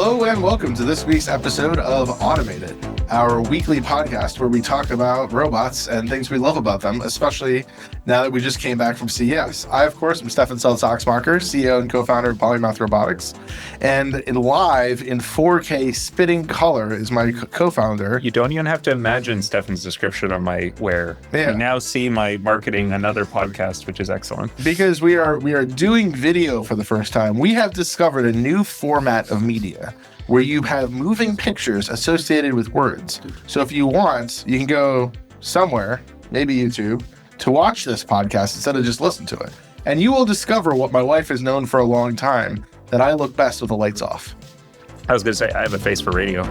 Hello and welcome to this week's episode of Automated, our weekly podcast where we talk about robots and things we love about them, especially now that we just came back from CES. I, of course, am Stefan Seltz-Oxmacher, CEO and co-founder of Polymath Robotics, and live in 4K spitting color is my co-founder. You don't even have to imagine Stefan's description of my wear. Yeah. You now see my marketing another podcast, which is excellent. Because we are doing video for the first time. We have discovered a new format of media where you have moving pictures associated with words. So if you want, you can go somewhere, maybe YouTube, to watch this podcast instead of just listen to it. And you will discover what my wife has known for a long time, that I look best with the lights off. I was going to say, I have a face for radio.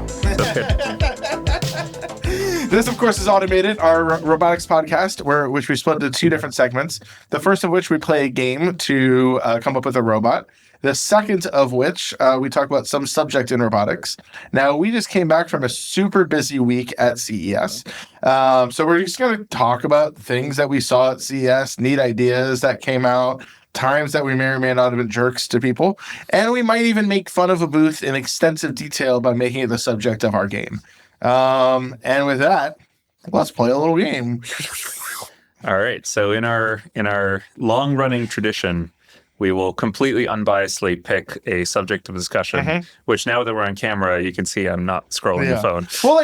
This, of course, is Automated, our robotics podcast, which we split into two different segments. The first of which we play a game to come up with a robot. The second of which we talk about some subject in robotics. Now, we just came back from a super busy week at CES. So we're just going to talk about things that we saw at CES, neat ideas that came out, times that we may or may not have been jerks to people. And we might even make fun of a booth in extensive detail by making it the subject of our game. And with that, let's play a little game. All right. So in our long-running tradition, we will completely unbiasedly pick a subject of discussion, which now that we're on camera, you can see I'm not scrolling the phone. Well,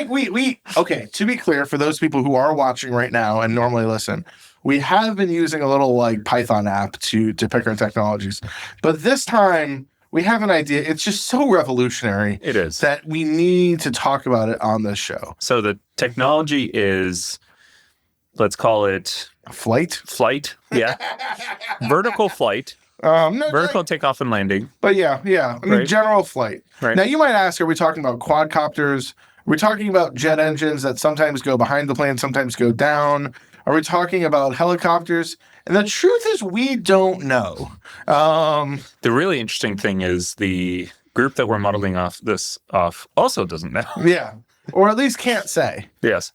okay, to be clear, for those people who are watching right now and normally listen, we have been using a little Python app to pick our technologies. But this time, we have an idea. It's just so revolutionary. It is. That we need to talk about it on this show. So the technology is, let's call it... Flight? Yeah. Vertical flight. Vertical takeoff and landing. But yeah. I mean, general flight. Right. Now, you might ask, are we talking about quadcopters? Are we talking about jet engines that sometimes go behind the plane, sometimes go down? Are we talking about helicopters? And the truth is, we don't know. The really interesting thing is the group that we're modeling this off also doesn't know. Yeah. Or at least can't say. Yes.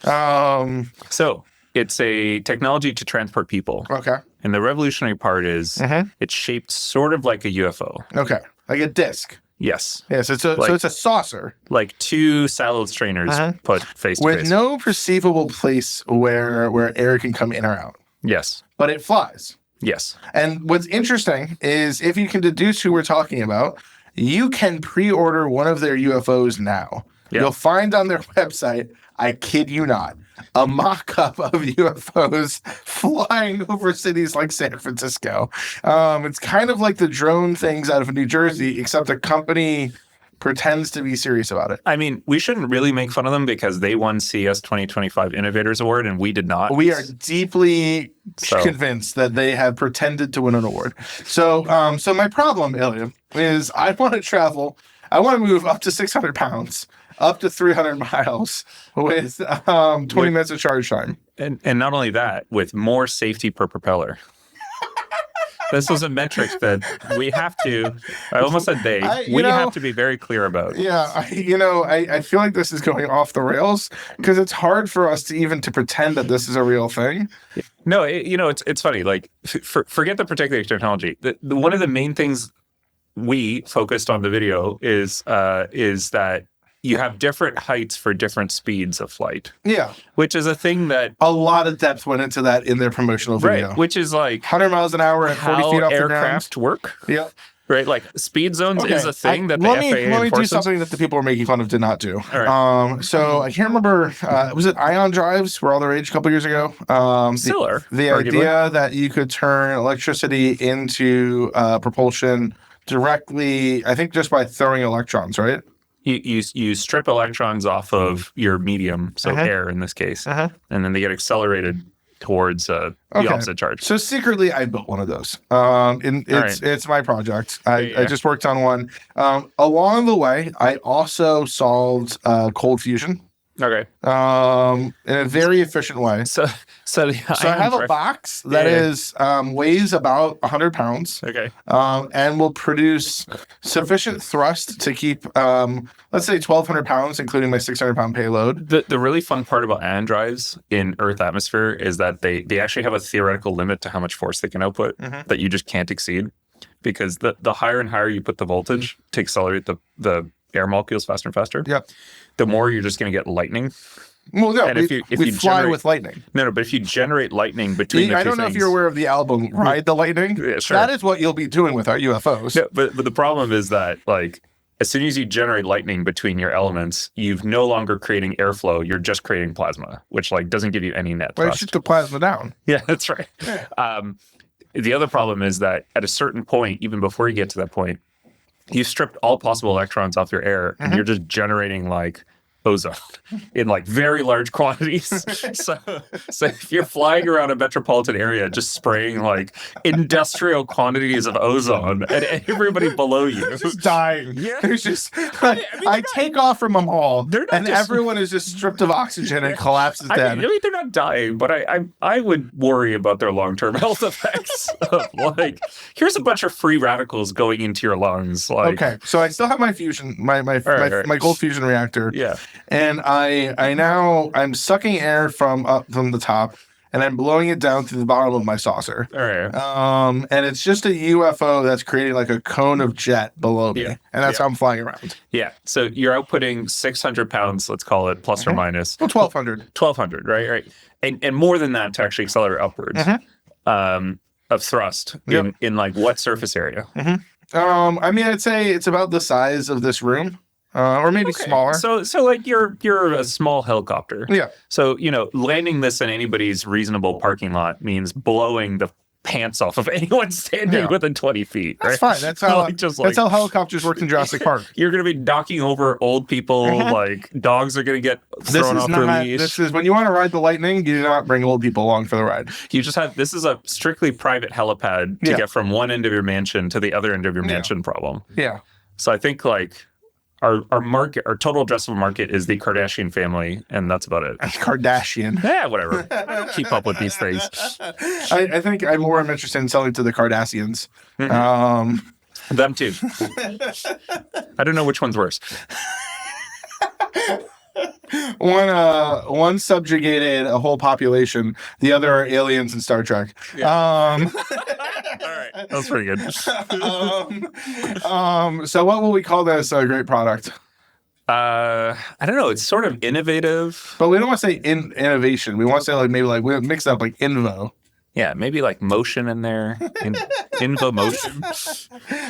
So it's a technology to transport people. Okay. And the revolutionary part is it's shaped sort of like a UFO. Okay. Like a disc. Yes. Yes. So it's a saucer. Like two salad strainers put face to face. With no perceivable place where air can come in or out. Yes. But it flies. Yes. And what's interesting is if you can deduce who we're talking about, you can pre-order one of their UFOs now. Yep. You'll find on their website, I kid you not, a mock-up of UFOs flying over cities like San Francisco. It's kind of like the drone things out of New Jersey, except the company pretends to be serious about it. I mean, we shouldn't really make fun of them because they won CES 2025 Innovators Award and we did not. We are deeply convinced that they have pretended to win an award. So my problem, Ilya, is I want to travel. I want to move up to 600 pounds. Up to 300 miles with 20 minutes of charge time. And not only that, with more safety per propeller. This was a metric that we have to, I almost said have to be very clear about. Yeah, I feel like this is going off the rails because it's hard for us to pretend that this is a real thing. No, it's funny. Like, forget the particular technology. One of the main things we focused on the video is that you have different heights for different speeds of flight. Yeah. Which is a thing that... A lot of depth went into that in their promotional video. Right, which is like... 100 miles an hour at 40 feet off the ground. How aircraft work. Yeah. Right, like speed zones is a thing that the FAA enforces. Let me do something that the people were making fun of did not do. All right. So I can't remember, was it ion drives were all the rage a couple years ago? Similar, The idea that you could turn electricity into propulsion directly, I think just by throwing electrons, right? You strip electrons off of your medium, so air in this case, and then they get accelerated towards the opposite charge. So secretly, I built one of those. It's my project. I just worked on one. Along the way, I also solved cold fusion. Okay. In a very efficient way. So I have a box that weighs about 100 pounds. Okay. And will produce sufficient thrust to keep, let's say 1,200 pounds, including my 600-pound payload. The really fun part about ion drives in Earth atmosphere is that they actually have a theoretical limit to how much force they can output that you just can't exceed. Because the higher and higher you put the voltage to accelerate the air molecules faster and faster, Yep. the more you're just going to get lightning. Well, no, And we, if you fly generate, with lightning. No, but if you generate lightning between the two I don't know things, if you're aware of the album Ride the Lightning. Yeah, sure. That is what you'll be doing with our UFOs. No, but the problem is that, like, as soon as you generate lightning between your elements, you've no longer creating airflow. You're just creating plasma, which like doesn't give you any net Well, thrust. shoot the plasma down. Yeah, that's right. The other problem is that at a certain point, even before you get to that point, you stripped all possible electrons off your air, and you're just generating like ozone in like very large quantities. so if you're flying around a metropolitan area just spraying like industrial quantities of ozone at everybody below you, just dying. Yeah. There's just I take off from them all, and just, everyone is just stripped of oxygen and collapses dead. I mean, they're not dying, but I would worry about their long-term health effects of like, here's a bunch of free radicals going into your lungs. Like, okay, so I still have my fusion, my gold fusion reactor. Yeah. And I'm sucking air from the top, and I'm blowing it down to the bottom of my saucer. All right. And it's just a UFO that's creating like a cone of jet below me, and that's how I'm flying around. Yeah. So you're outputting 600 pounds, let's call it, plus or minus. Well, 1,200. 1,200, right? Right. And more than that to actually accelerate upwards of thrust in like what surface area? I mean, I'd say it's about the size of this room. Or maybe smaller. So like you're a small helicopter. Yeah. So, landing this in anybody's reasonable parking lot means blowing the pants off of anyone standing within 20 feet. Right? That's fine. That's how that's how helicopters work in Jurassic Park. You're going to be knocking over old people. Like dogs are going to get thrown off their leash. This is when you want to ride the Lightning. You do not bring old people along for the ride. You just have this is a strictly private helipad to get from one end of your mansion to the other end of your mansion. Problem. Yeah. So I think like. Our market, our total addressable market is the Kardashian family, and that's about it. Kardashian. Yeah, whatever. I don't keep up with these things. I think I'm more interested in selling to the Kardashians. Them too. I don't know which one's worse. One subjugated a whole population. The other are aliens in Star Trek. Yeah. All right, that's pretty good. So what will we call this great product? I don't know. It's sort of innovative, but we don't want to say innovation. We want to say like maybe like we mix up like invo. Yeah, maybe like motion in there. Invo motion.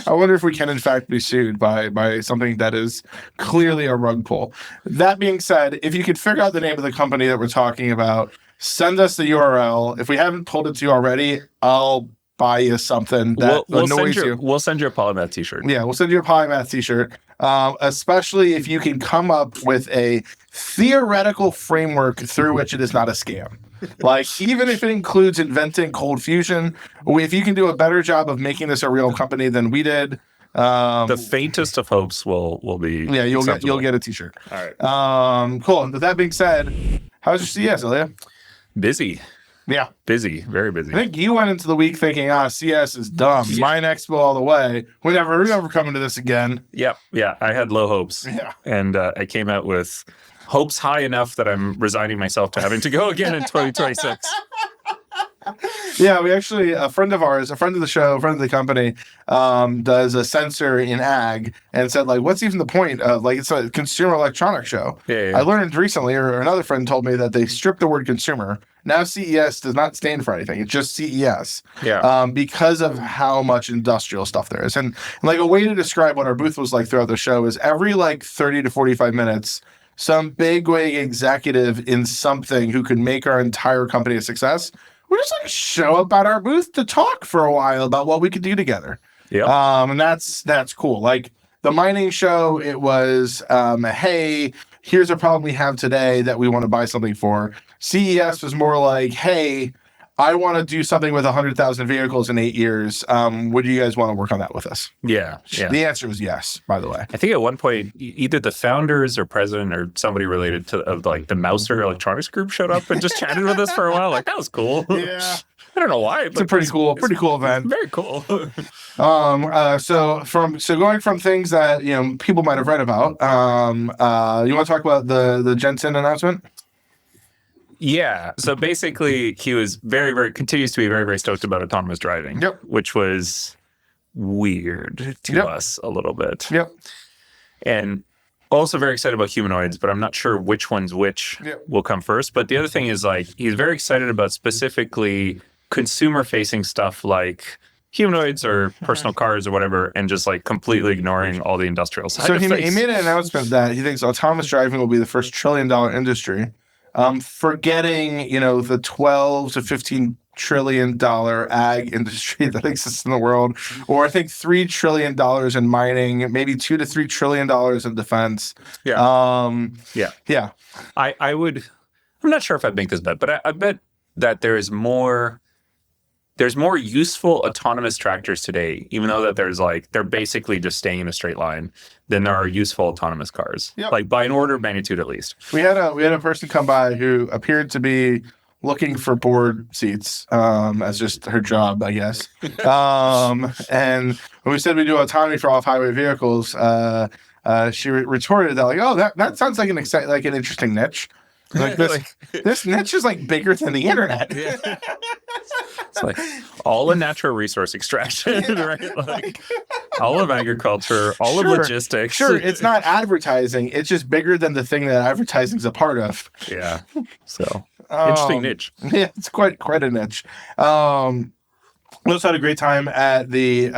I wonder if we can in fact be sued by something that is clearly a rug pull. That being said, if you could figure out the name of the company that we're talking about, send us the URL. If we haven't told it to you already, I'll buy you something that annoys you. We'll send you a polymath t-shirt. Yeah, we'll send you a polymath t-shirt. Especially if you can come up with a theoretical framework through which it is not a scam. Like, even if it includes inventing cold fusion, if you can do a better job of making this a real company than we did, the faintest of hopes will be. Yeah, you'll get a t-shirt. All right. Cool. And with that being said, how's your CES, Ilya? Busy. Yeah. Busy. Very busy. I think you went into the week thinking, CES is dumb. Mine Expo all the way. We're never coming to this again. Yep. Yeah. I had low hopes. Yeah. And I came out with hopes high enough that I'm resigning myself to having to go again in 2026. Yeah, we actually, a friend of ours, a friend of the show, a friend of the company, does a sensor in ag and said, like, what's even the point of, like, it's a consumer electronics show. Yeah. I learned recently, or another friend told me that they stripped the word consumer. Now CES does not stand for anything. It's just CES. Yeah. Because of how much industrial stuff there is. And like a way to describe what our booth was like throughout the show is every like 30 to 45 minutes, some bigwig executive in something who could make our entire company a success would just like show up at our booth to talk for a while about what we could do together. Yeah. And that's cool. Like the mining show, it was, hey, here's a problem we have today that we want to buy something for. CES was more like, hey, I want to do something with 100,000 vehicles in 8 years. Would you guys want to work on that with us? Yeah. The answer was yes, by the way. I think at one point, either the founders or president or somebody related to like the Mouser Electronics Group showed up and just chatted with us for a while. Like, that was cool. Yeah. I don't know why. It's a pretty cool event. Very cool. So going from things that people might have read about, you want to talk about the Jensen announcement? Yeah. So basically, he was continues to be very, very stoked about autonomous driving. Yep. Which was weird to us a little bit. Yep. And also very excited about humanoids, but I'm not sure which one's which will come first. But the other thing is like he's very excited about specifically consumer-facing stuff like humanoids or personal cars or whatever, and just like completely ignoring all the industrial side. So he made an announcement that he thinks autonomous driving will be the first $1 trillion industry, forgetting the 12 to 15 trillion dollar ag industry that exists in the world, or I think $3 trillion in mining, maybe $2 to $3 trillion in defense. I would. I'm not sure if I'd make this bet, but I bet that there's more useful autonomous tractors today, even though that they're basically just staying in a straight line, than there are useful autonomous cars. Like by an order of magnitude at least. We had a person come by who appeared to be looking for board seats as just her job, I guess. And when we said we do autonomy for off-highway vehicles, she retorted that like, oh, that sounds like an interesting niche. Like this niche is like bigger than the internet. It's like all of natural resource extraction, right? Like all of agriculture, all of logistics. Sure, it's not advertising. It's just bigger than the thing that advertising is a part of. Yeah. So interesting niche. Yeah, it's quite a niche. We also had a great time at the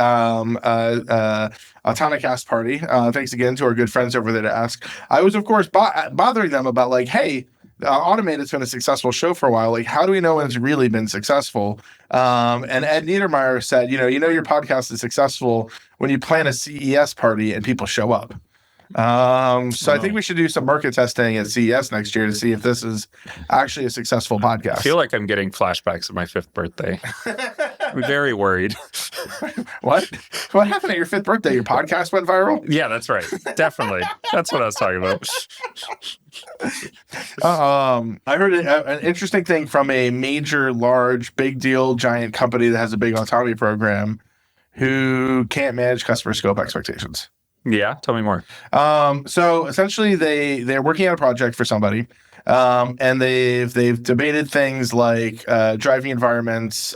Autonicast party. Thanks again to our good friends over there to Ask. I was, of course, bothering them about like, hey, Automated's been a successful show for a while. Like, how do we know when it's really been successful? And Ed Niedermeyer said, your podcast is successful when you plan a CES party and people show up. So I think we should do some market testing at CES next year to see if this is actually a successful podcast. I feel like I'm getting flashbacks of my 5th birthday. I'm very worried. What happened at your 5th birthday? Your podcast went viral? Yeah, that's right. Definitely. That's what I was talking about. I heard an interesting thing from a major, large, big deal, giant company that has a big autonomy program who can't manage customer scope expectations. Yeah, tell me more. So essentially, they're working on a project for somebody, and they've debated things like driving environments,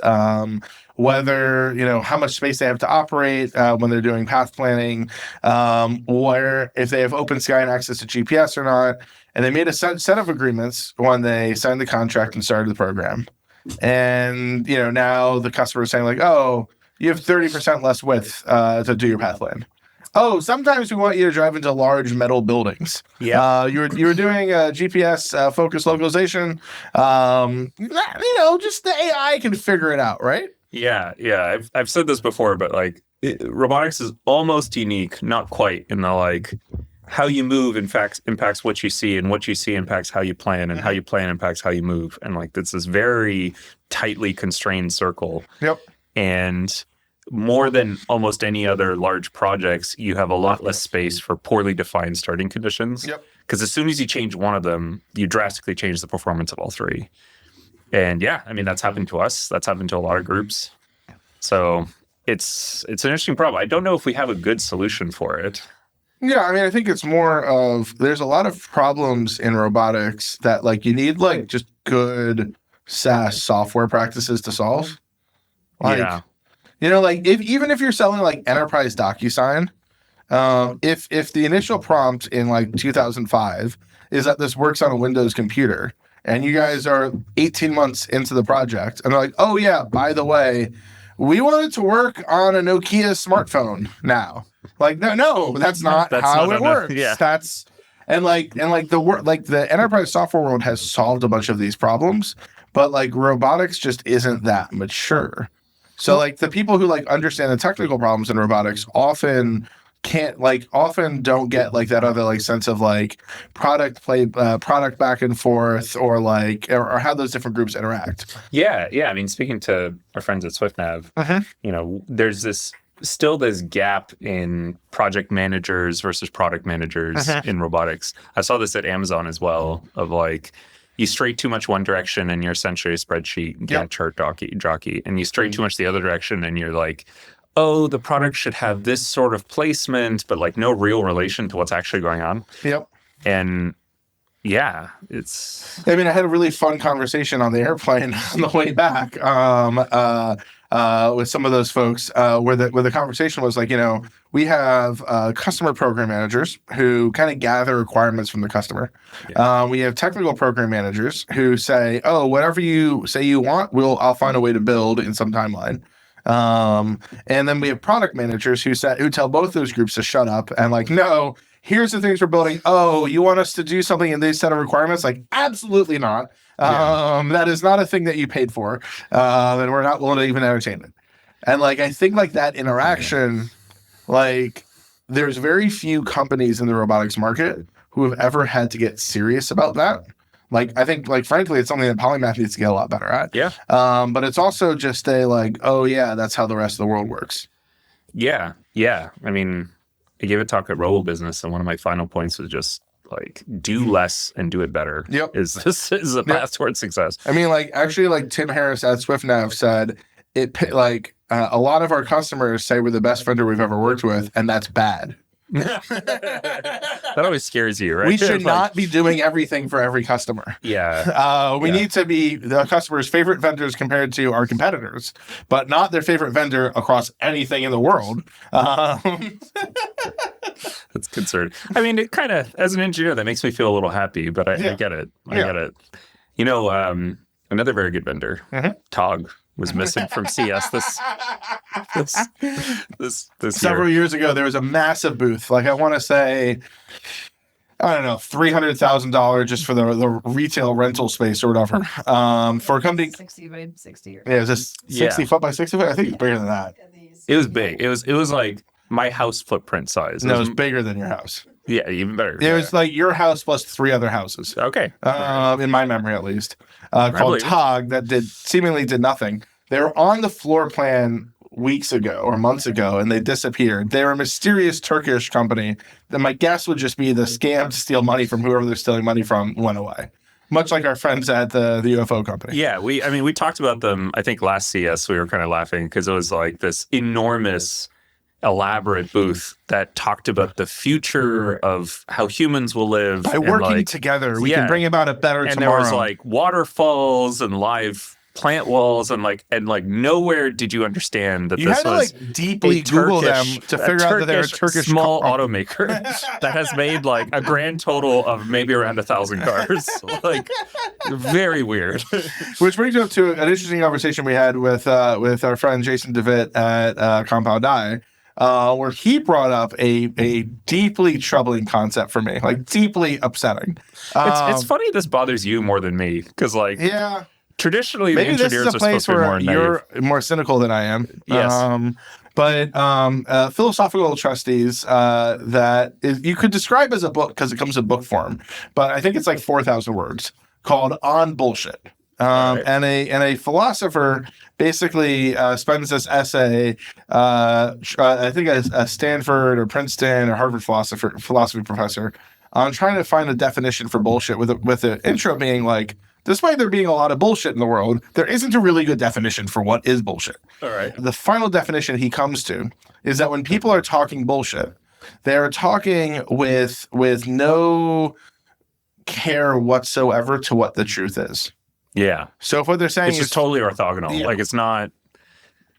whether how much space they have to operate when they're doing path planning, where if they have open sky and access to GPS or not. And they made a set of agreements when they signed the contract and started the program. And now the customer is saying like, oh, you have 30% less width to do your path plan. Oh, sometimes we want you to drive into large metal buildings. Yeah. You were doing GPS focused localization. Just the AI can figure it out, right? Yeah. I've said this before, but like robotics is almost unique, not quite, in the like how you move in fact impacts what you see, and what you see impacts how you plan, and how you plan impacts how you move. And like this very tightly constrained circle. Yep. And more than almost any other large projects, you have a lot less space for poorly defined starting conditions. Yep. Because as soon as you change one of them, you drastically change the performance of all three. And yeah, I mean, that's happened to us. That's happened to a lot of groups. So it's an interesting problem. I don't know if we have a good solution for it. Yeah, I mean, I think it's more of there's a lot of problems in robotics that like you need like just good SaaS software practices to solve. Like, yeah. Like even if you're selling like enterprise DocuSign, if the initial prompt in like 2005 is that this works on a Windows computer, and you guys are 18 months into the project, and they're like, oh yeah, by the way, we want it to work on a Nokia smartphone now. Like, no, that's not how it works. Yeah. The enterprise software world has solved a bunch of these problems, but like robotics just isn't that mature. So like the people who like understand the technical problems in robotics often don't get like that other like sense of like product back and forth, or how those different groups interact. Yeah. I mean, speaking to our friends at SwiftNav, there's this gap in project managers versus product managers in robotics. I saw this at Amazon as well, of like, you stray too much one direction and you're essentially a spreadsheet Gantt chart jockey, and you stray too much the other direction and you're like, oh, the product should have this sort of placement, but like no real relation to what's actually going on. Yep. And yeah, I had a really fun conversation on the airplane on the way back. with some of those folks, where the conversation was like, we have customer program managers who kind of gather requirements from the customer. Yeah. We have technical program managers who say, oh, whatever you say you want, I'll find a way to build in some timeline. And then we have product managers who tell both those groups to shut up and like, no, here's the things we're building. Oh, you want us to do something in this set of requirements? Like, absolutely not. That is not a thing that you paid for. And we're not willing to even entertain it. And like, I think like that interaction, like there's very few companies in the robotics market who have ever had to get serious about that. Like, I think, like, frankly, it's something that Polymath needs to get a lot better at. Yeah. But it's also just oh, yeah, that's how the rest of the world works. Yeah. Yeah. I mean, I gave a talk at Robo Business, and one of my final points was just like, do less and do it better. Yep. Is the path towards success. I mean, like, actually, like, Tim Harris at SwiftNav said, a lot of our customers say we're the best vendor we've ever worked with, and that's bad. That always scares you, right? We should not be doing everything for every customer. Yeah. We need to be the customer's favorite vendors compared to our competitors, but not their favorite vendor across anything in the world. That's concerning. I mean, it kind of, as an engineer, that makes me feel a little happy, but I get it. I get it. Another very good vendor, Tog, was missing from CES this several years ago. There was a massive booth. Like, I want to say, I don't know, $300,000 just for the retail rental space or whatever. For a company 60 by 60. Yeah, it was just 60 foot by 60 foot. I think it's bigger than that. It was big. It was like my house footprint size. No, it was bigger than your house. Yeah, even better. It was like your house plus 3 other houses. Okay. In my memory, at least. Called Tog, that seemingly did nothing. They were on the floor plan weeks ago or months ago, and they disappeared. They're a mysterious Turkish company that my guess would just be the scam to steal money from whoever they're stealing money from went away. Much like our friends at the UFO company. Yeah, we talked about them, I think last CES, we were kind of laughing because it was like this enormous, elaborate booth that talked about the future of how humans will live. By working together, we can bring about a better tomorrow. And there was like waterfalls and live plant walls and nowhere did you understand that you this had to was deeply Google them to figure out that they're a Turkish small automaker that has made like a grand total of maybe around 1,000 cars. Like, very weird. Which brings us to an interesting conversation we had with our friend Jason DeVitt at Compound Eye. Where he brought up a deeply troubling concept for me, like deeply upsetting. It's funny this bothers you more than me, because traditionally maybe the engineers this is a place where you're more cynical than I am. Yes. But philosophical trustees you could describe as a book because it comes in book form, but I think it's like 4,000 words, called On Bullshit. Right. And a philosopher basically spends this essay, I think a Stanford or Princeton or Harvard philosophy professor, on trying to find a definition for bullshit, with the intro being like, despite there being a lot of bullshit in the world, there isn't a really good definition for what is bullshit. All right. The final definition he comes to is that when people are talking bullshit, they're talking with no care whatsoever to what the truth is. Yeah. So if what they're saying it's just totally orthogonal. Yeah. Like, it's not,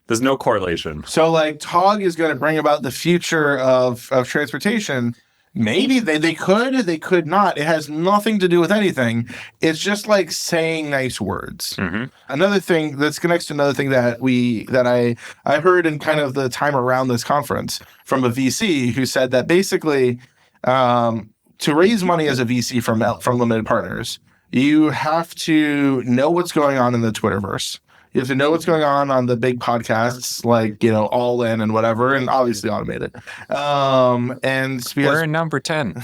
there's no correlation. So like Tog is going to bring about the future of transportation. Maybe they could not. It has nothing to do with anything. It's just like saying nice words. Mm-hmm. Another thing that's connects to another thing that I heard in kind of the time around this conference from a VC who said that basically to raise money as a VC from limited partners, you have to know what's going on in the Twitterverse. You have to know what's going on the big podcasts like, All In and whatever, and obviously Automated. And we're in number 10.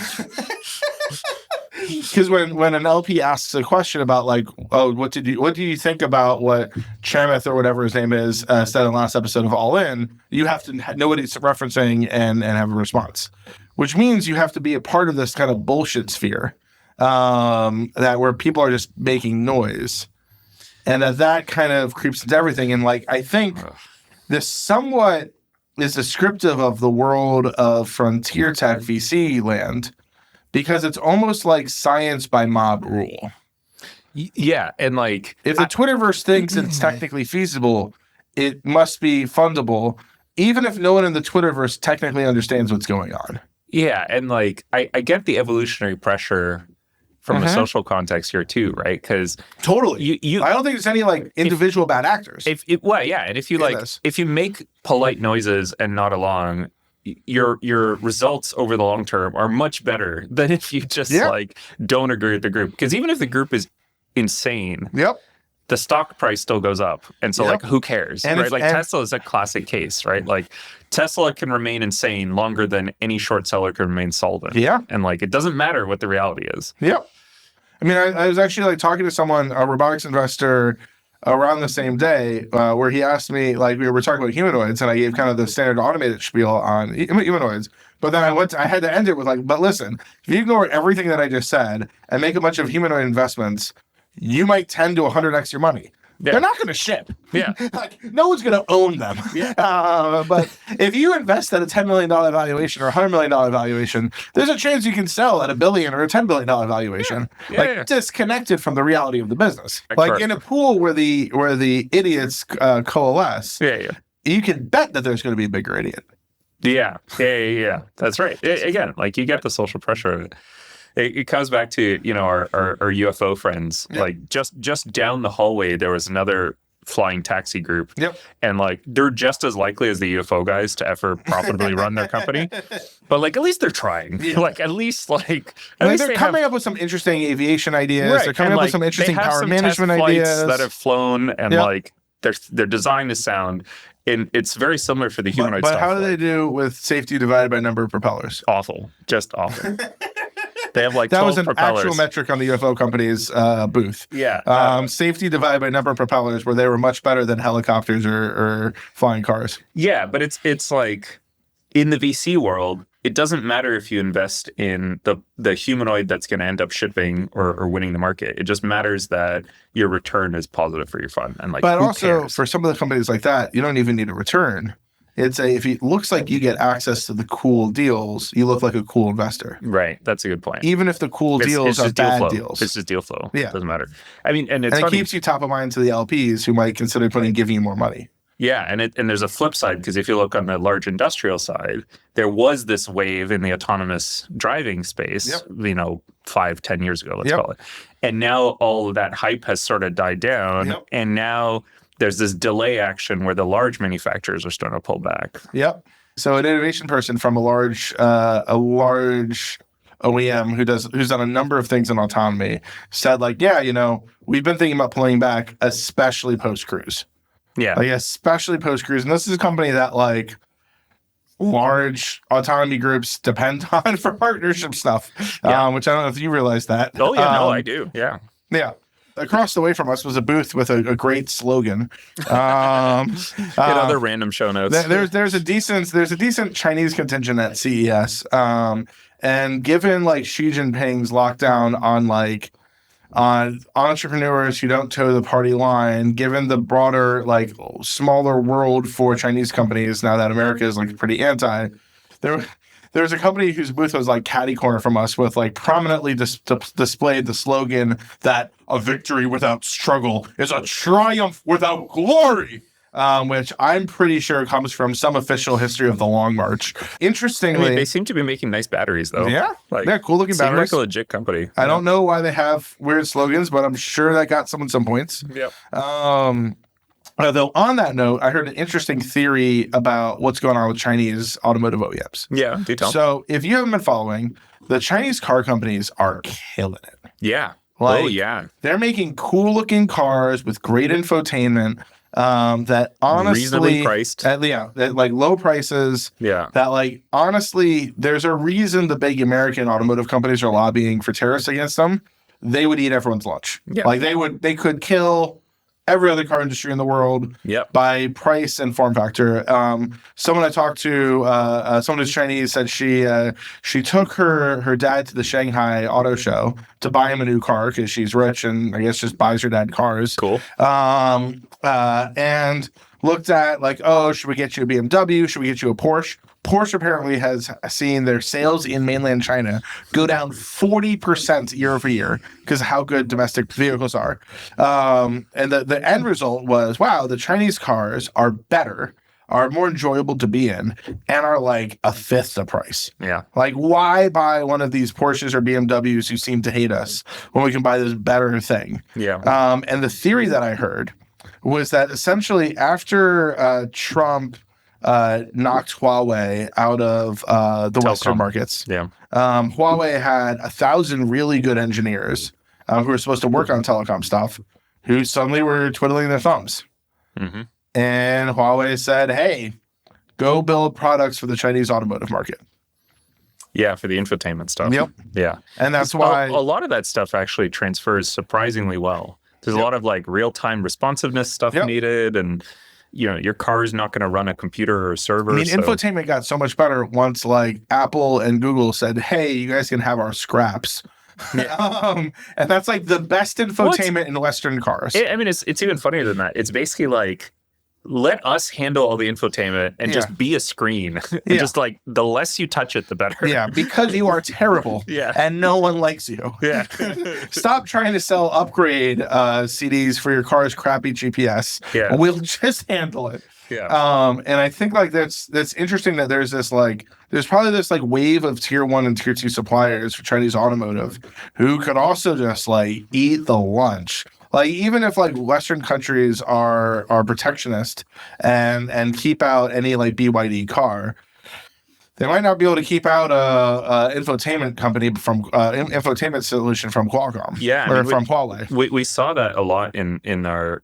Because when an LP asks a question about like, oh, what do you think about what Chamath or whatever his name is said in the last episode of All In, you have to know what he's referencing and have a response, which means you have to be a part of this kind of bullshit sphere that where people are just making noise. And that kind of creeps into everything. And like, I think this somewhat is descriptive of the world of frontier tech VC land, because it's almost like science by mob rule. Yeah. And like, if the Twitterverse thinks it's technically feasible, it must be fundable, even if no one in the Twitterverse technically understands what's going on. Yeah, and like I get the evolutionary pressure from a social context here too, right? Because totally, you I don't think there's any like individual bad actors. and if you like if you make polite noises and nod along, your results over the long term are much better than if you just like don't agree with the group. Because even if the group is insane, the stock price still goes up. And so like, who cares, and right? Tesla is a classic case, right? Like Tesla can remain insane longer than any short seller can remain solvent. Yeah. And like, it doesn't matter what the reality is. Yeah. I mean, I was actually like talking to someone, a robotics investor, around the same day where he asked me, like, we were talking about humanoids, and I gave kind of the standard automated spiel on humanoids. But then I had to end it with like, but listen, if you ignore everything that I just said and make a bunch of humanoid investments, you might 10 to 100x your money. Yeah. They're not going to ship. Yeah. Like, no one's going to own them. Yeah. But if you invest at a $10 million valuation or a $100 million valuation, there's a chance you can sell at $1 billion or a $10 billion valuation. Disconnected from the reality of the business. Like in a pool where the idiots coalesce, you can bet that there's going to be a bigger idiot. Yeah. That's right. Again, like you get the social pressure of it. It comes back to, our UFO friends. Yep. Like just down the hallway, there was another flying taxi group. Yep. And like, they're just as likely as the UFO guys to ever profitably run their company. But like, at least they're trying. Yeah. Like, at least they're coming up with some interesting aviation ideas. Right. They're coming up with some interesting power management ideas that have flown, and like they're designed to sound. And it's very similar for the humanoid stuff. But how do they do with safety divided by number of propellers? Awful. Just awful. They have like that was an propellers. Actual metric on the UFO company's booth. Yeah. Safety divided by number of propellers, where they were much better than helicopters or flying cars. Yeah, but it's like in the VC world, it doesn't matter if you invest in the humanoid that's going to end up shipping or winning the market. It just matters that your return is positive for your fund. And like, but also for some of the companies like that, you don't even need a return. If it looks like you get access to the cool deals, you look like a cool investor. Right. That's a good point. Even if the cool deals are bad deals. It's just deal flow. Yeah. It doesn't matter. I mean, and it keeps you top of mind to the LPs who might consider giving you more money. Yeah. And there's a flip side, because if you look on the large industrial side, there was this wave in the autonomous driving space, 5-10 years ago, let's call it. And now all of that hype has sort of died down. Yep. And now there's this delay action where the large manufacturers are starting to pull back. Yep. So an innovation person from a large OEM who's done a number of things in autonomy said, like, we've been thinking about pulling back, especially post-cruise. Yeah. Like, especially post-cruise. And this is a company that, like, large autonomy groups depend on for partnership stuff, which I don't know if you realize that. Oh, yeah. No, I do. Yeah. Yeah. Across the way from us was a booth with a great slogan. Other random show notes. There's a decent Chinese contingent at CES, and given like Xi Jinping's lockdown on entrepreneurs who don't toe the party line, given the broader like smaller world for Chinese companies now that America is like pretty anti, there's a company whose booth was like catty corner from us with like prominently displayed the slogan that a victory without struggle is a triumph without glory, which I'm pretty sure comes from some official history of the Long March. Interestingly, they seem to be making nice batteries though. Yeah, cool looking batteries. Like a legit company. I don't know why they have weird slogans, but I'm sure that got someone some points. Yep. Though on that note, I heard an interesting theory about what's going on with Chinese automotive OEMs. Yeah, do tell. So if you haven't been following, the Chinese car companies are killing it. Yeah. They're making cool looking cars with great infotainment that honestly reasonably priced. That like low prices. Yeah. That like honestly, there's a reason the big American automotive companies are lobbying for tariffs against them. They would eat everyone's lunch. Yeah. Like they could kill every other car industry in the world by price and form factor. Someone I talked to, someone who's Chinese, said she took her dad to the Shanghai Auto Show to buy him a new car because she's rich and I guess just buys her dad cars. Cool. And looked at like, oh, should we get you a BMW? Should we get you a Porsche? Porsche apparently has seen their sales in mainland China go down 40% year over year because of how good domestic vehicles are. And the end result was, wow, the Chinese cars are better, are more enjoyable to be in, and are like a fifth the price. Yeah. Like, why buy one of these Porsches or BMWs who seem to hate us when we can buy this better thing? Yeah. And the theory that I heard was that essentially after Trump knocked Huawei out of the Western markets, Yeah. Huawei had 1,000 really good engineers who were supposed to work on telecom stuff who suddenly were twiddling their thumbs. Mm-hmm. And Huawei said, hey, go build products for the Chinese automotive market. Yeah, for the infotainment stuff. Yep. Yeah. And that's why a lot of that stuff actually transfers surprisingly well. There's a lot of like real-time responsiveness stuff needed, and your car is not going to run a computer or a server. I mean, infotainment got so much better once like Apple and Google said, hey, you guys can have our scraps. And that's like the best infotainment in Western cars. It's even funnier than that. It's basically like, let us handle all the infotainment and just be a screen. And just like, the less you touch it, the better. Yeah, because you are terrible. And no one likes you. Yeah. Stop trying to sell upgrade CDs for your car's crappy GPS. Yeah. We'll just handle it. Yeah. And I think like that's interesting that there's probably this like wave of tier 1 and tier 2 suppliers for Chinese automotive who could also just like eat the lunch. Like, even if like Western countries are protectionist and keep out any like BYD car, they might not be able to keep out a infotainment company from infotainment solution from Qualcomm. Yeah, or from Huawei. We saw that a lot in our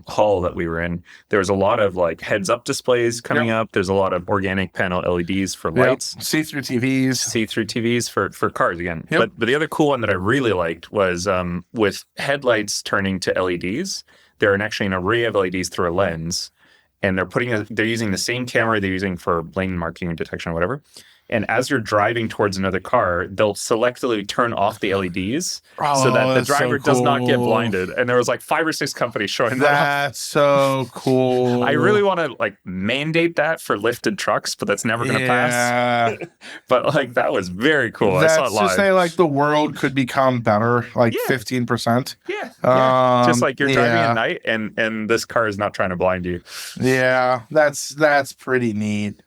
hall that we were in. There was a lot of like heads up displays coming up. There's a lot of organic panel LEDs for lights, see-through TVs for cars again. But the other cool one that I really liked was with headlights turning to LEDs. They're actually an array of LEDs through a lens. And they're using the same camera they're using for lane marking and detection or whatever. And as you're driving towards another car, they'll selectively turn off the LEDs so that the driver does not get blinded. And there was like 5 or 6 companies showing that. That's so cool. I really want to like mandate that for lifted trucks, but that's never going to pass. But like that was very cool. I saw it live. To say like the world could become better, like 15%. Yeah. Just like you're driving at night and this car is not trying to blind you. Yeah, that's pretty neat.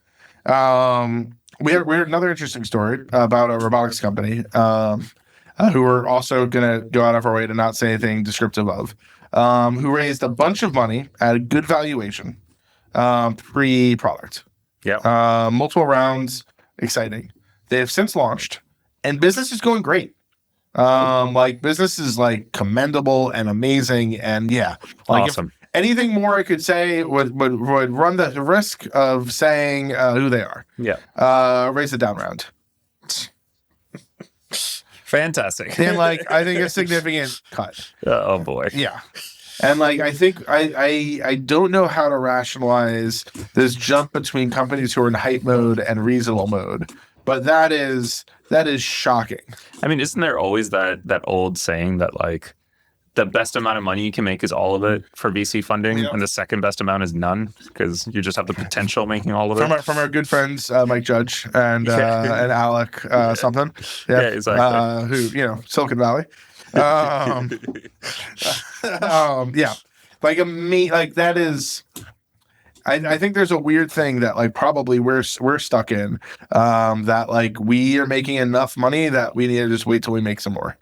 We had another interesting story about a robotics company who we're also going to go out of our way to not say anything descriptive of, who raised a bunch of money at a good valuation pre-product. Yeah. Multiple rounds, exciting. They have since launched, and business is going great. Like business is like commendable and amazing, and awesome. Anything more I could say would run the risk of saying who they are. Yeah. Raise it down round. Fantastic. And like I think a significant cut. Oh boy. Yeah. And like I think I don't know how to rationalize this jump between companies who are in hype mode and reasonable mode, but that is shocking. I mean, isn't there always that old saying that like the best amount of money you can make is all of it for VC funding, and the second best amount is none because you just have the potential of making all of it. From our good friends Mike Judge and Alec something. Yeah, exactly. Who Silicon Valley. Like that is. I think there's a weird thing that like probably we're stuck in that like we are making enough money that we need to just wait till we make some more.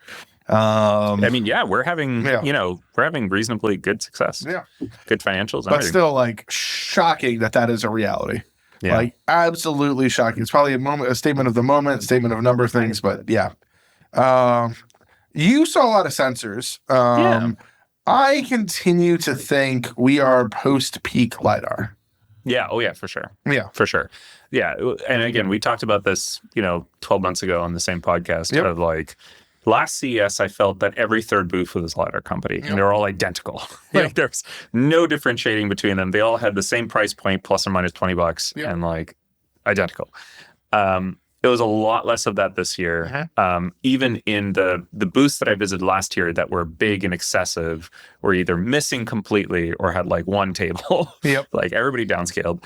I mean, we're having reasonably good success. Yeah, good financials. But still, like shocking that is a reality. Yeah. Like absolutely shocking. It's probably a statement of the moment, statement of a number of things, but yeah. You saw a lot of sensors. I continue to think we are post-peak LiDAR. Yeah. Oh, yeah, for sure. Yeah. For sure. Yeah. And again, we talked about this, 12 months ago on the same podcast of like, last CES, I felt that every third booth was a LiDAR company, and they're all identical. Like there's no differentiating between them. They all had the same price point, plus or minus $20, and like identical. It was a lot less of that this year. Even in the booths that I visited last year that were big and excessive were either missing completely or had like one table. Like everybody downscaled.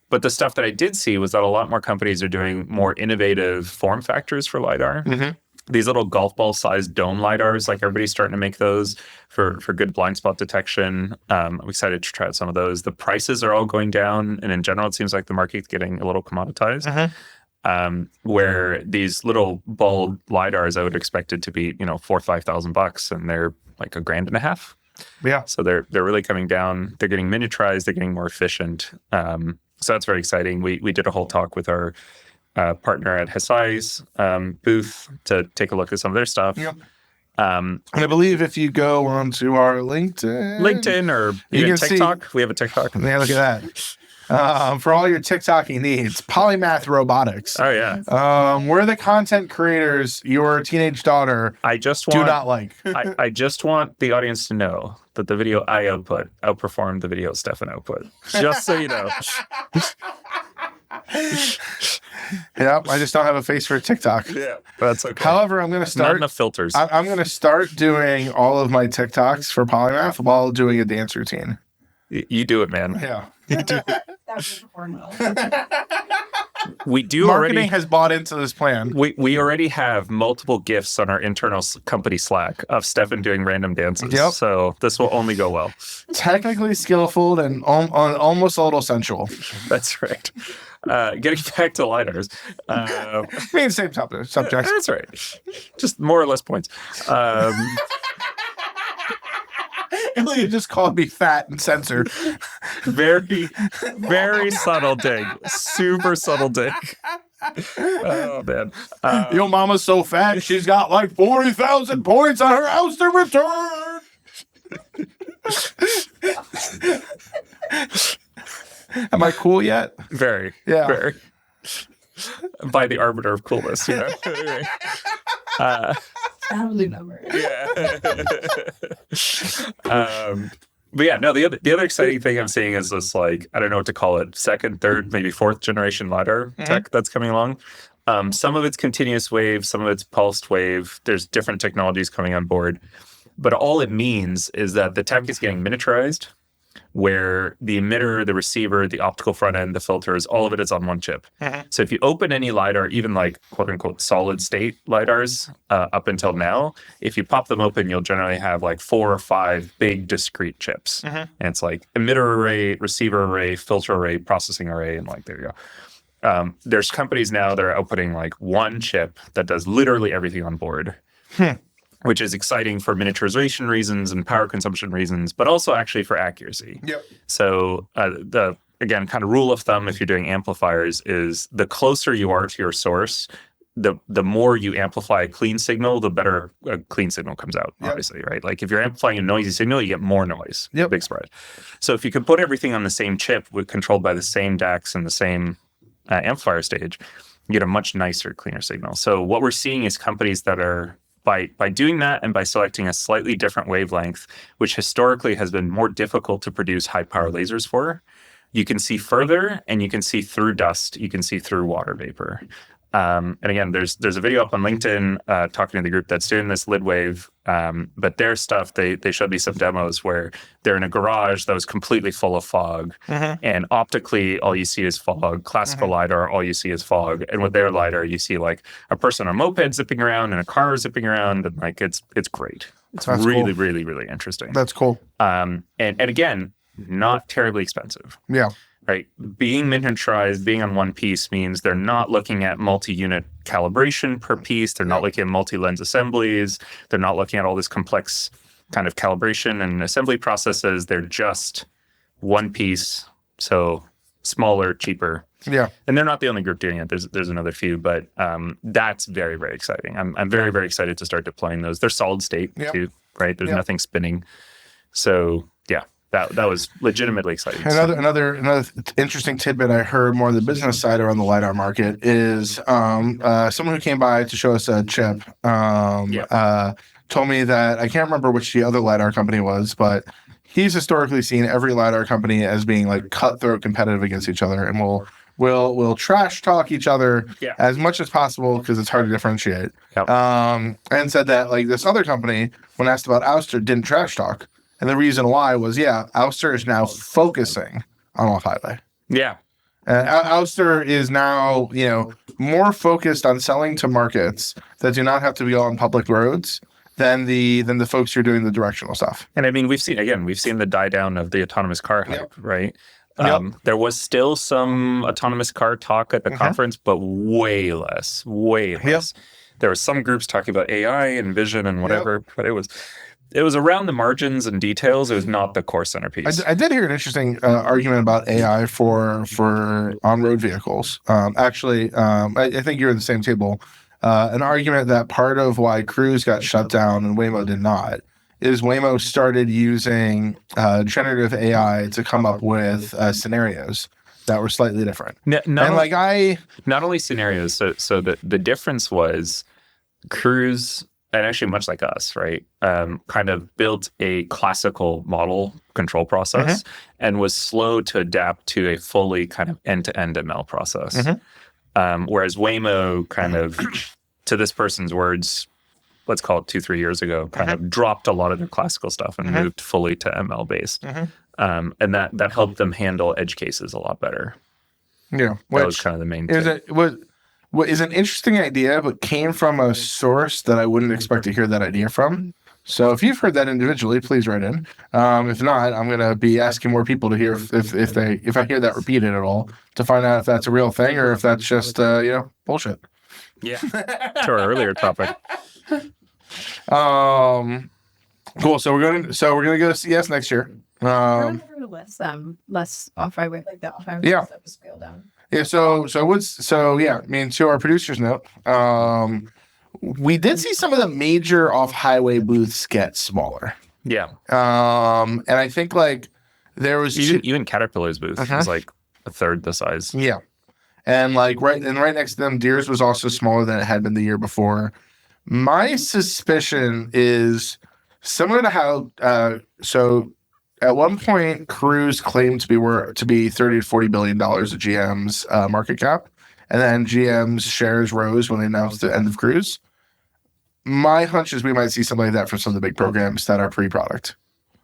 But the stuff that I did see was that a lot more companies are doing more innovative form factors for LiDAR. Mm-hmm. These little golf ball sized dome LiDARs, like everybody's starting to make those for good blind spot detection. I'm excited to try out some of those. The prices are all going down. And in general, it seems like the market's getting a little commoditized. Mm-hmm. Where these little ball LiDARs, I would expect it to be, $4,000 or $5,000, and they're like $1,500. Yeah. So they're really coming down. They're getting miniaturized. They're getting more efficient. So that's very exciting. We did a whole talk with our partner at Hesai's booth to take a look at some of their stuff. Yep. And I believe if you go onto our LinkedIn or even TikTok, we have a TikTok. Yeah, look at that. For all your TikToking needs, Polymath Robotics. Oh yeah. We're the content creators your teenage daughter do not like. I just want the audience to know that the video I output outperformed the video Stefan output. Just so you know. Yep, I just don't have a face for TikTok. Yeah, that's okay. However, I'm going to start. Not enough filters. I'm going to start doing all of my TikToks for Polymath while doing a dance routine. You do it, man. Yeah. That was perform well. We do Marketing has bought into this plan. We already have multiple GIFs on our internal company Slack of Stefan doing random dances. Yep. So this will only go well. Technically skillful and almost a little sensual. That's right. Getting back to LiDARs. Same subject. That's right. Just more or less points. Elliot just called me fat and censored. Very, very subtle dig. Super subtle dig. Oh, man. Your mama's so fat, she's got like 40,000 points on her house to return. Am I cool yet? Very. Yeah. Very. By the arbiter of coolness, Absolute number. Yeah. But yeah, no, the other exciting thing I'm seeing is this, like, I don't know what to call it, second, third, maybe fourth generation LiDAR tech that's coming along. Some of it's continuous wave, some of it's pulsed wave. There's different technologies coming on board. But all it means is that the tech is getting miniaturized, where the emitter, the receiver, the optical front end, the filters, all of it is on one chip. So if you open any LiDAR, even like quote unquote solid state LiDARs up until now, if you pop them open, you'll generally have like 4 or 5 big discrete chips. And it's like emitter array, receiver array, filter array, processing array, and like there you go. There's companies now that are outputting like one chip that does literally everything on board. Which is exciting for miniaturization reasons and power consumption reasons, but also actually for accuracy. Yep. So the kind of rule of thumb if you're doing amplifiers is the closer you are to your source, the more you amplify a clean signal, the better a clean signal comes out, obviously, right? Like if you're amplifying a noisy signal, you get more noise. Big spread. So if you can put everything on the same chip controlled by the same DACs and the same amplifier stage, you get a much nicer, cleaner signal. So what we're seeing is companies that are by doing that and by selecting a slightly different wavelength, which historically has been more difficult to produce high power lasers for, you can see further and you can see through dust, you can see through water vapor. And again, there's a video up on LinkedIn talking to the group that's doing this LidWave, but their stuff, they showed me some demos where they're in a garage that was completely full of fog, and optically all you see is fog. Classical LiDAR, all you see is fog, and with their LiDAR, you see like a person on a moped zipping around and a car zipping around, and like it's great. It's That's really, cool. really, really interesting. That's cool. And again, not terribly expensive. Yeah. Right. Being miniaturized, being on one piece means they're not looking at multi-unit calibration per piece. They're not looking at multi-lens assemblies. They're not looking at all this complex kind of calibration and assembly processes. They're just one piece. So smaller, cheaper. Yeah. And they're not the only group doing it. There's another few, but that's very, very exciting. I'm very, very excited to start deploying those. They're solid state too, right? There's nothing spinning. So yeah. That was legitimately exciting. Another interesting tidbit I heard more on the business side around the LiDAR market is someone who came by to show us a chip told me that I can't remember which the other LiDAR company was, but he's historically seen every LiDAR company as being like cutthroat competitive against each other, and will trash talk each other as much as possible because it's hard to differentiate. And said that like this other company, when asked about Ouster, didn't trash talk. And the reason why was, Ouster is now focusing on off-highway. Yeah. Ouster is now, more focused on selling to markets that do not have to be on public roads than the folks who are doing the directional stuff. And I mean, we've seen the die down of the autonomous car hype, right? Yep. There was still some autonomous car talk at the conference, but way less. There were some groups talking about AI and vision and whatever, but it was around the margins and details. It was not the core centerpiece. I did hear an interesting argument about AI for on-road vehicles. I think you're in the same table. An argument that part of why Cruise got shut down and Waymo did not is Waymo started using generative AI to come up with scenarios that were slightly different. Not only scenarios. So the difference was Cruise, and actually much like us, right, kind of built a classical model control process and was slow to adapt to a fully kind of end-to-end ML process. Whereas Waymo kind of, to this person's words, let's call it 2-3 years ago, kind of dropped a lot of their classical stuff and moved fully to ML based. And that helped them handle edge cases a lot better. Yeah. That was kind of the main thing. What is an interesting idea, but came from a source that I wouldn't expect to hear that idea from. So if you've heard that individually, please write in. If not, I'm going to be asking more people to hear if I hear that repeated at all, to find out if that's a real thing or if that's just bullshit. Yeah. To our earlier topic. Cool. So we're gonna go to CES next year. Less off-highway, like the off-highway stuff is scaled down. Yeah. To our producer's note, we did see some of the major off-highway booths get smaller. Yeah. And I think there was even Caterpillar's booth was like a third the size. Yeah. And right next to them, Deere's was also smaller than it had been the year before. My suspicion is similar to how at one point Cruise claimed to be $30 to $40 billion of GM's market cap, and then GM's shares rose when they announced the end of Cruise. My hunch is we might see something like that from some of the big programs that are pre-product.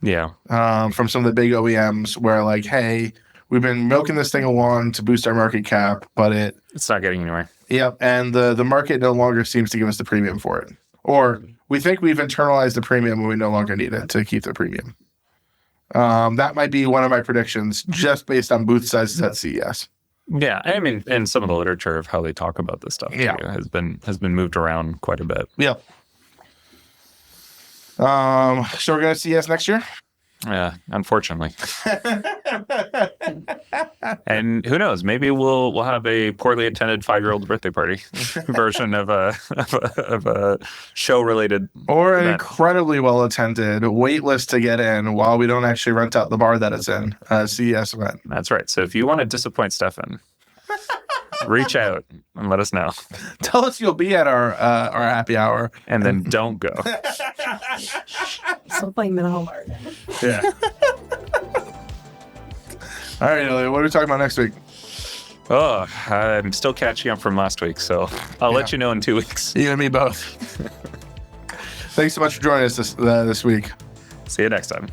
Yeah. From some of the big OEMs where hey, we've been milking this thing along to boost our market cap, but it's not getting anywhere. Yep, and the market no longer seems to give us the premium for it. Or we think we've internalized the premium and we no longer need it to keep the premium. That might be one of my predictions just based on booth sizes at CES. Yeah, I mean, and some of the literature of how they talk about this stuff has been moved around quite a bit. Yeah. So we're going to CES next year? Yeah, unfortunately. And who knows? Maybe we'll have a poorly attended 5-year-old birthday party version of a show related, or an incredibly well attended wait list to get in while we don't actually rent out the bar that it's in. CES event. That's right. So if you want to disappoint Stefan, reach out and let us know. Tell us you'll be at our happy hour, and then don't go. So playing the homework. Yeah. All right, Elliot, what are we talking about next week? Oh, I'm still catching up from last week, so I'll let you know in 2 weeks. You and me both. Thanks so much for joining us this week. See you next time.